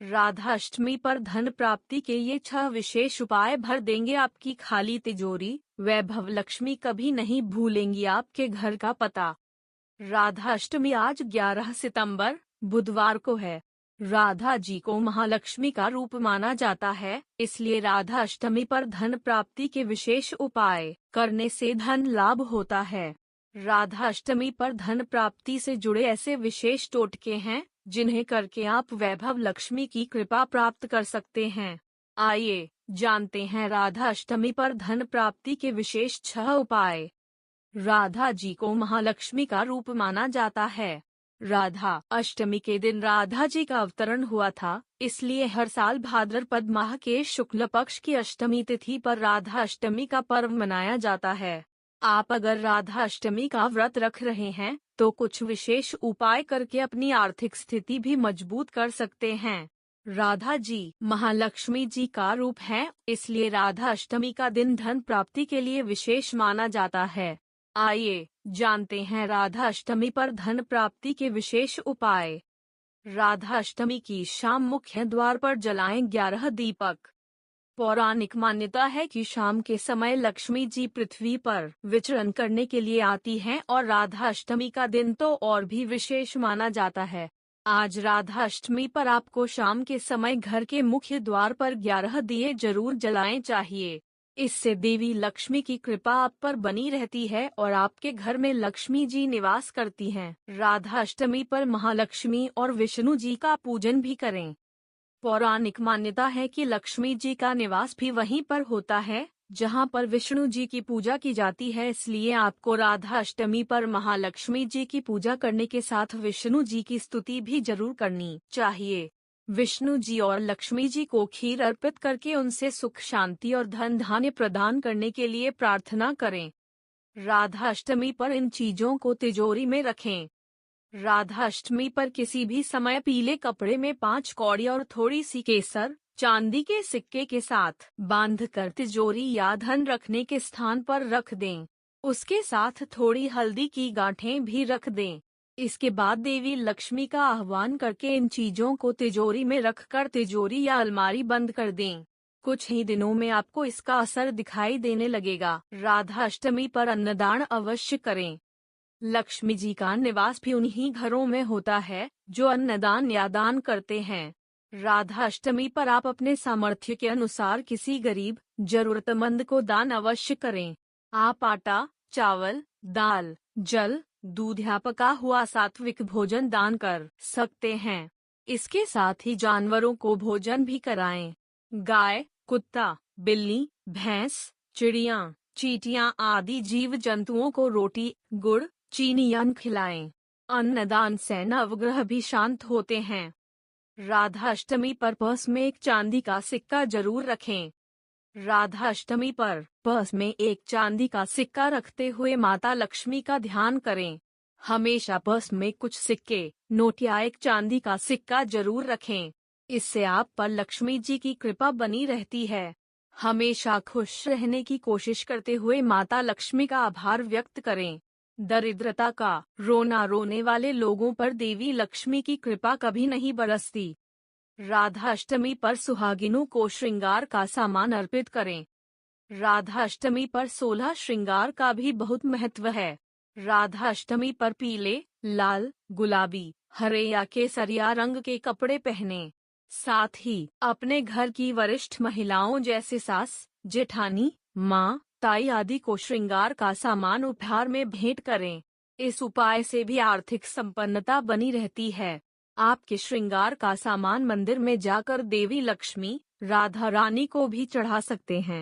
राधाष्टमी पर धन प्राप्ति के ये 6 विशेष उपाय भर देंगे आपकी खाली तिजोरी। वैभव लक्ष्मी कभी नहीं भूलेंगी आपके घर का पता। राधाष्टमी आज 11 सितंबर बुधवार को है। राधा जी को महालक्ष्मी का रूप माना जाता है, इसलिए राधाष्टमी पर धन प्राप्ति के विशेष उपाय करने से धन लाभ होता है। राधाष्टमी पर धन प्राप्ति से जुड़े ऐसे विशेष टोटके हैं जिन्हें करके आप वैभव लक्ष्मी की कृपा प्राप्त कर सकते हैं। आइए जानते हैं राधाष्टमी पर धन प्राप्ति के विशेष 6 उपाय। राधा जी को महालक्ष्मी का रूप माना जाता है। राधा अष्टमी के दिन राधा जी का अवतरण हुआ था, इसलिए हर साल भाद्रपद माह के शुक्ल पक्ष की अष्टमी तिथि पर राधा अष्टमी का पर्व मनाया जाता है। आप अगर राधा अष्टमी का व्रत रख रहे हैं तो कुछ विशेष उपाय करके अपनी आर्थिक स्थिति भी मजबूत कर सकते हैं। राधा जी महालक्ष्मी जी का रूप है, इसलिए राधा अष्टमी का दिन धन प्राप्ति के लिए विशेष माना जाता है। आइए जानते हैं राधा अष्टमी पर धन प्राप्ति के विशेष उपाय। राधा अष्टमी की शाम मुख्य द्वार पर जलाएं 11 दीपक। पौराणिक मान्यता है कि शाम के समय लक्ष्मी जी पृथ्वी पर विचरण करने के लिए आती हैं और राधा अष्टमी का दिन तो और भी विशेष माना जाता है। आज राधा अष्टमी पर आपको शाम के समय घर के मुख्य द्वार पर 11 दिए जरूर जलाएं चाहिए। इससे देवी लक्ष्मी की कृपा आप पर बनी रहती है और आपके घर में लक्ष्मी जी निवास करती हैं। राधा अष्टमी पर महालक्ष्मी और विष्णु जी का पूजन भी करें। पौराणिक मान्यता है कि लक्ष्मी जी का निवास भी वहीं पर होता है जहां पर विष्णु जी की पूजा की जाती है, इसलिए आपको राधा अष्टमी पर महालक्ष्मी जी की पूजा करने के साथ विष्णु जी की स्तुति भी जरूर करनी चाहिए। विष्णु जी और लक्ष्मी जी को खीर अर्पित करके उनसे सुख शांति और धन धान्य प्रदान करने के लिए प्रार्थना करें। राधा अष्टमी पर इन चीजों को तिजोरी में रखें। राधा अष्टमी पर किसी भी समय पीले कपड़े में 5 कौड़ी और थोड़ी सी केसर चांदी के सिक्के के साथ बांधकर तिजोरी या धन रखने के स्थान पर रख दें। उसके साथ थोड़ी हल्दी की गांठें भी रख दें। इसके बाद देवी लक्ष्मी का आह्वान करके इन चीजों को तिजोरी में रखकर तिजोरी या अलमारी बंद कर दें। कुछ ही दिनों में आपको इसका असर दिखाई देने लगेगा। राधा अष्टमी पर अन्नदान अवश्य करें। लक्ष्मी जी का निवास भी उन्हीं घरों में होता है जो अन्नदान या दान करते हैं। राधा अष्टमी पर आप अपने सामर्थ्य के अनुसार किसी गरीब जरूरतमंद को दान अवश्य करें। आप आटा, चावल, दाल, जल, दूध या पका हुआ सात्विक भोजन दान कर सकते हैं। इसके साथ ही जानवरों को भोजन भी कराएं। गाय, कुत्ता, बिल्ली, भैंस, चिड़िया, चींटियां आदि जीव जंतुओं को रोटी, गुड़, चीनी अन्न खिलाएं। अन्नदान से नवग्रह भी शांत होते हैं। राधा अष्टमी पर पर्स में एक चांदी का सिक्का जरूर रखें। राधा अष्टमी पर पर्स में एक चांदी का सिक्का रखते हुए माता लक्ष्मी का ध्यान करें। हमेशा पर्स में कुछ सिक्के, नोट या एक चांदी का सिक्का जरूर रखें। इससे आप पर लक्ष्मी जी की कृपा बनी रहती है। हमेशा खुश रहने की कोशिश करते हुए माता लक्ष्मी का आभार व्यक्त करें। दरिद्रता का रोना रोने वाले लोगों पर देवी लक्ष्मी की कृपा कभी नहीं बरसती। राधा अष्टमी पर सुहागिनों को श्रृंगार का सामान अर्पित करें। राधा अष्टमी पर 16 श्रृंगार का भी बहुत महत्व है। राधा अष्टमी पर पीले, लाल, गुलाबी, हरे या केसरिया रंग के कपड़े पहनें। साथ ही अपने घर की वरिष्ठ महिलाओं जैसे सास, जेठानी, माँ, ताई आदि को श्रृंगार का सामान उपहार में भेंट करें। इस उपाय से भी आर्थिक संपन्नता बनी रहती है। आपके श्रृंगार का सामान मंदिर में जाकर देवी लक्ष्मी, राधा रानी को भी चढ़ा सकते हैं।